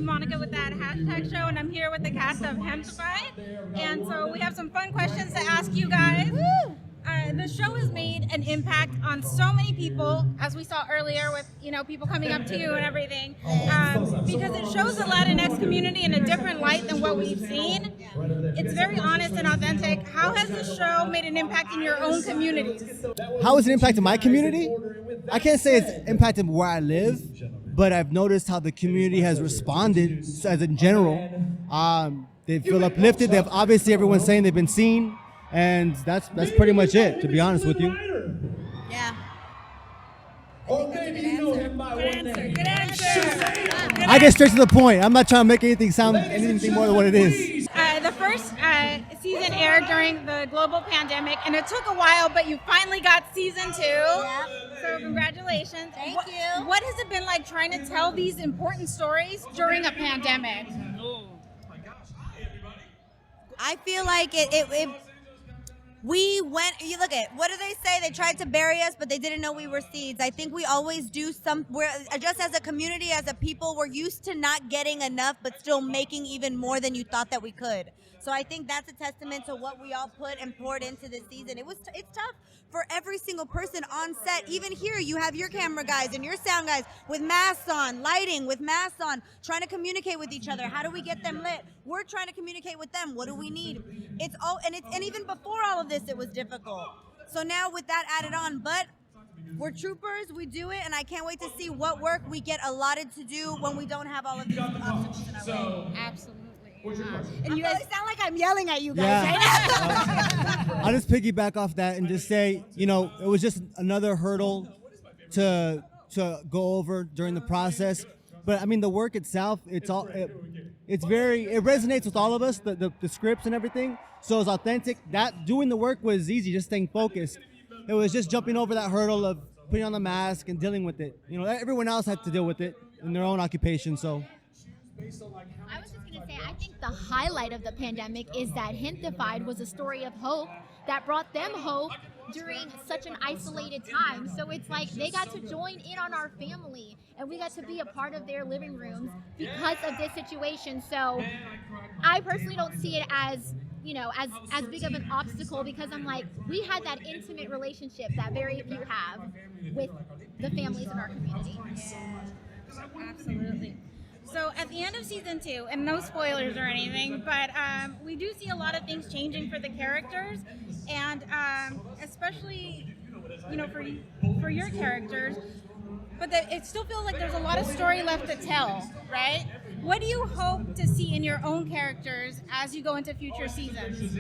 Monica with that hashtag show, and I'm here with the cast of Gentefied. And so we have some fun questions to ask you guys. The show has made an impact on so many people, as we saw earlier with people coming up to you and everything, because it shows the LatinX community in a different light than what we've seen. It's very honest and authentic. How has the show made an impact in your own communities? How has it impacted my community? I can't say it's impacted where I live, but I've noticed how the community has responded as in general. They feel uplifted. They've obviously everyone's saying they've been seen. And that's pretty much it, to be honest with you. Yeah. Good answer. I get straight to the point. I'm not trying to make anything sound anything more than what it is. The first season aired during the global pandemic, and it took a while, but you finally got season 2. Yeah. So congratulations. Thank you. What has it been like trying to tell these important stories during a pandemic? I feel like we went, you look at, what do they say? They tried to bury us, but they didn't know we were seeds. I think we always do we're just as a community, as a people, we're used to not getting enough, but still making even more than you thought that we could. So I think that's a testament to what we all put and poured into this season. It's tough for every single person on set. Even here, you have your camera guys and your sound guys with masks on, lighting with masks on, trying to communicate with each other. How do we get them lit? We're trying to communicate with them. What do we need? And even before all of this, it was difficult. So now with that added on, but we're troopers, we do it, and I can't wait to see what work we get allotted to do when we don't have all of these obstacles in our way. Absolutely. And you guys sound like I'm yelling at you guys Yeah. right now. I'll just piggyback off that and just say, it was just another hurdle to go over during the process. But I mean, the work itself, it resonates with all of us, the scripts and everything. So it's authentic. That doing the work was easy, just staying focused. It was just jumping over that hurdle of putting on the mask and dealing with it. Everyone else had to deal with it in their own occupation. So. I was just going to say, I think the highlight of the pandemic is that Gentefied was a story of hope that brought them hope during such an isolated time. So it's like they got to join in on our family, and we got to be a part of their living rooms because of this situation. So I personally don't see it as as big of an obstacle, because I'm like, we had that intimate relationship that very few have with the families in our community. Absolutely. So at the end of season 2, and no spoilers or anything, but we do see a lot of things changing for the characters, and especially, for your characters, but it still feels like there's a lot of story left to tell, right? What do you hope to see in your own characters as you go into future seasons?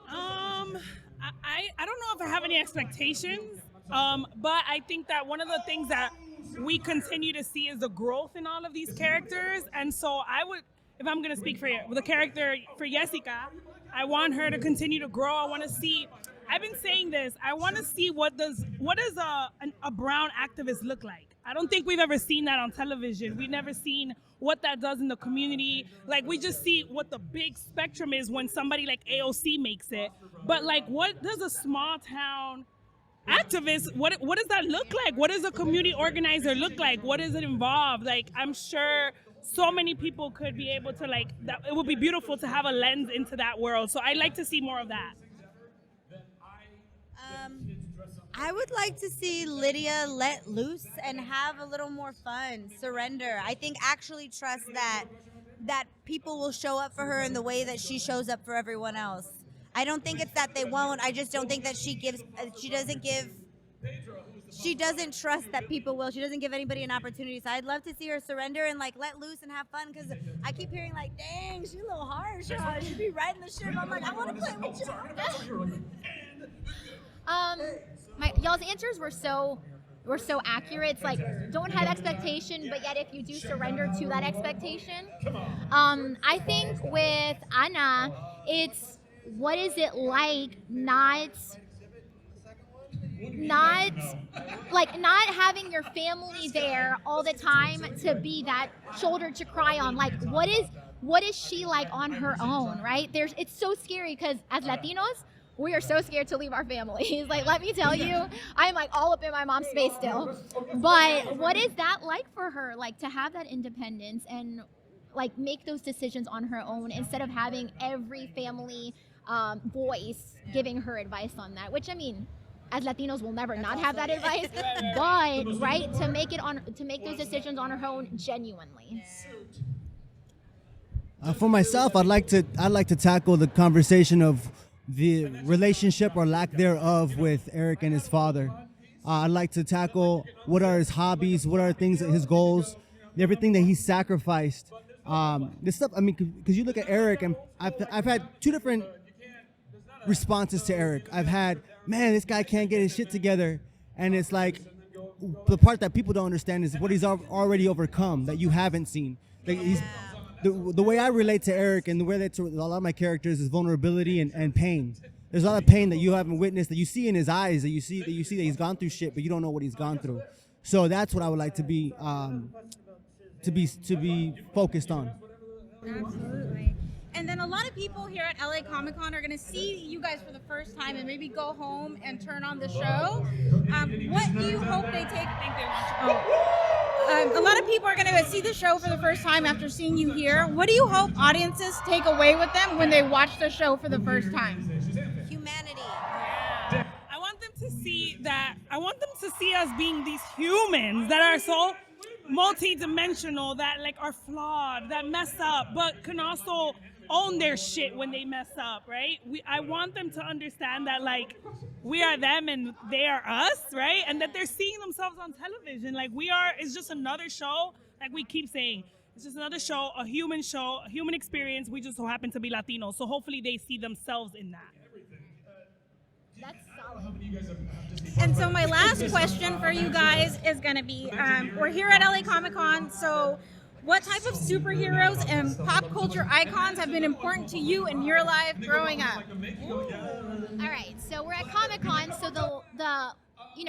I don't know if I have any expectations, but I think that one of the things that we continue to see is the growth in all of these characters. And so I would, if I'm going to speak for the character for Jessica, I want her to continue to grow. I want to see, I've been saying this, I want to see what does a brown activist look like. I don't think we've ever seen that on television. We've never seen what that does in the community. Like, we just see what the big spectrum is when somebody like AOC makes it. But like, what does a small town activist, what does that look like? What does a community organizer look like? What does it involve? Like, I'm sure so many people could be able to, like, that. It would be beautiful to have a lens into that world. So I'd like to see more of that. I would like to see Lydia let loose and have a little more fun, surrender. I think actually trust that people will show up for her in the way that she shows up for everyone else. I don't think it's that they won't. I just don't think that she doesn't trust that people will. She doesn't give anybody an opportunity. So I'd love to see her surrender and like let loose and have fun, because I keep hearing like, dang, she's a little harsh. She'd be riding the ship. I'm like, I want to play with you. Y'all's answers were so accurate. It's like, don't have expectation, but yet if you do surrender to that expectation. I think with Ana, it's what is it like not having your family there all the time to be that shoulder to cry on. Like, what is she like on her own, right? It's so scary because as Latinos, we are so scared to leave our families. Like, let me tell you, I'm like all up in my mom's space still. But what is that like for her? Like, to have that independence and like make those decisions on her own instead of having every family voice giving her advice on that, which I mean, as Latinos will never not have that advice, but right, to make those decisions on her own genuinely. For myself, I'd like to tackle the conversation of the relationship or lack thereof with Eric and his father. I'd like to tackle what are his hobbies, what are things, his goals, everything that he sacrificed. This stuff, I mean, because you look at Eric, and I've had two different responses to Eric. I've had, man, this guy can't get his shit together, and it's like the part that people don't understand is what he's already overcome that you haven't seen. Like the way I relate to Eric and the way that to a lot of my characters is vulnerability and pain. There's a lot of pain that you haven't witnessed, that you see in his eyes, that you see that he's gone through shit, but you don't know what he's gone through. So that's what I would like to be focused on. Absolutely. And then a lot of people here at LA Comic Con are going to see you guys for the first time and maybe go home and turn on the show. What do you hope they take? A lot of people are going to see the show for the first time after seeing you here. What do you hope audiences take away with them when they watch the show for the first time? Humanity. I want them to see that. I want them to see us being these humans that are so multi-dimensional, that like are flawed, that mess up, but can also own their shit when they mess up, right? I want them to understand that like we are them and they are us, right? And that they're seeing themselves on television. Like it's just another show, like we keep saying. It's just another show, a human experience. We just so happen to be Latino. So hopefully they see themselves in that. That's solid. And so my last question for you guys is going to be, we're here at LA Comic Con, so what type of superheroes and pop culture icons have been important to you in your life growing up? All right, so we're at Comic Con, so the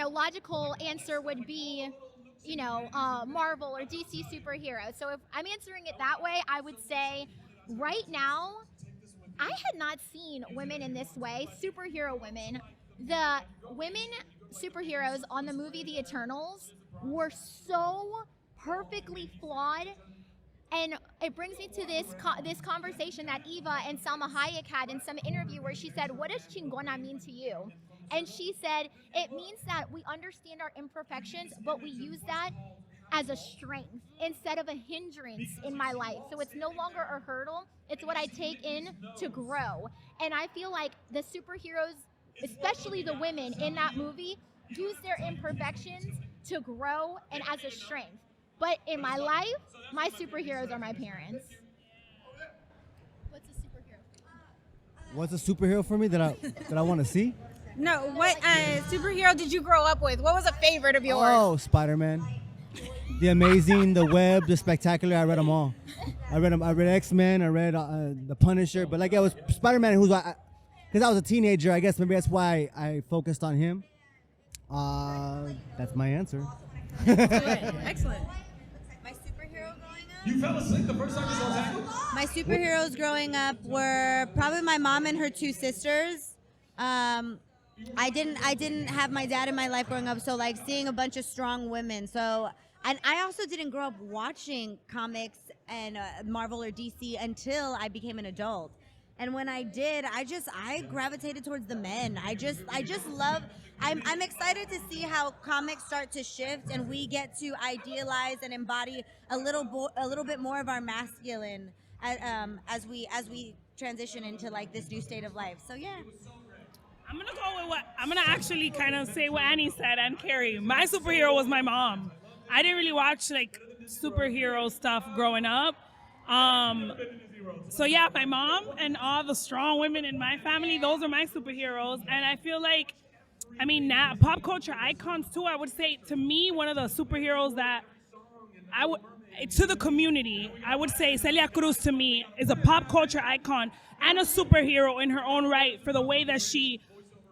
logical answer would be, Marvel or DC superheroes. So if I'm answering it that way, I would say right now, I had not seen women in this way, superhero women. The women superheroes on the movie The Eternals were so perfectly flawed, and it brings me to this conversation that Eva and Salma Hayek had in some interview where she said, "What does chingona mean to you?" And she said, "It means that we understand our imperfections, but we use that as a strength instead of a hindrance in my life. So it's no longer a hurdle, it's what I take in to grow." And I feel like the superheroes, especially the women in that movie, use their imperfections to grow and as a strength. But in my life, my superheroes are my parents. What's a superhero? What's a superhero for me that I want to see? No, what superhero did you grow up with? What was a favorite of yours? Oh, Spider-Man. The Amazing, the Web, the Spectacular. I read them all. I read X-Men. I read the Punisher. But like, it was Spider-Man, because I was a teenager. I guess maybe that's why I focused on him. That's my answer. Excellent. My superhero growing up? You fell asleep the first time you saw Tangled? My superheroes growing up were probably my mom and her two sisters. I didn't have my dad in my life growing up, so like seeing a bunch of strong women. So, and I also didn't grow up watching comics and Marvel or DC until I became an adult. And when I did, I gravitated towards the men. I just love. I'm excited to see how comics start to shift and we get to idealize and embody a little bit more of our masculine as we transition into like this new state of life. So yeah. I'm gonna actually kind of say what Annie said and Karrie. My superhero was my mom. I didn't really watch like superhero stuff growing up. So yeah, my mom and all the strong women in my family, those are my superheroes. And I feel like, I mean, now pop culture icons too, I would say to me, one of the superheroes that to the community, I would say Celia Cruz to me is a pop culture icon and a superhero in her own right for the way that she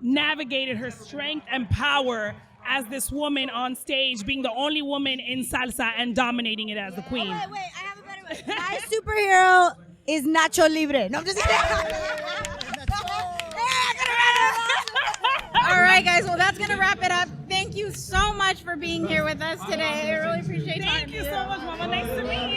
navigated her strength and power as this woman on stage, being the only woman in salsa and dominating it as the queen. Oh, wait, I have a better one. My superhero is Nacho Libre. No, I'm just kidding. right, guys. Well, that's going to wrap it up. Thank you so much for being here with us today. I really appreciate Thank talking you to so much, Mama. Nice to meet you.